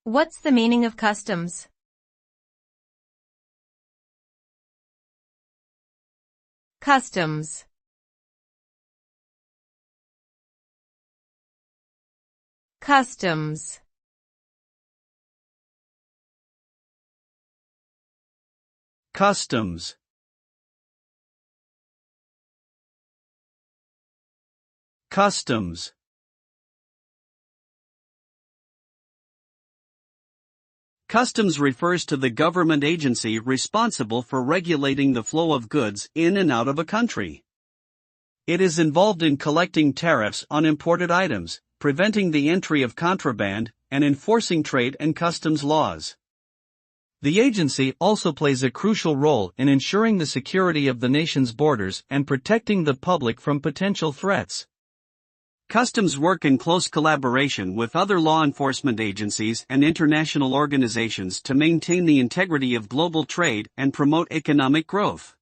What's the meaning of customs? Customs. Customs. Customs. Customs. Customs refers to the government agency responsible for regulating the flow of goods in and out of a country. It is involved in collecting tariffs on imported items, preventing the entry of contraband, and enforcing trade and customs laws. The agency also plays a crucial role in ensuring the security of the nation's borders and protecting the public from potential threats. Customs work in close collaboration with other law enforcement agencies and international organizations to maintain the integrity of global trade and promote economic growth.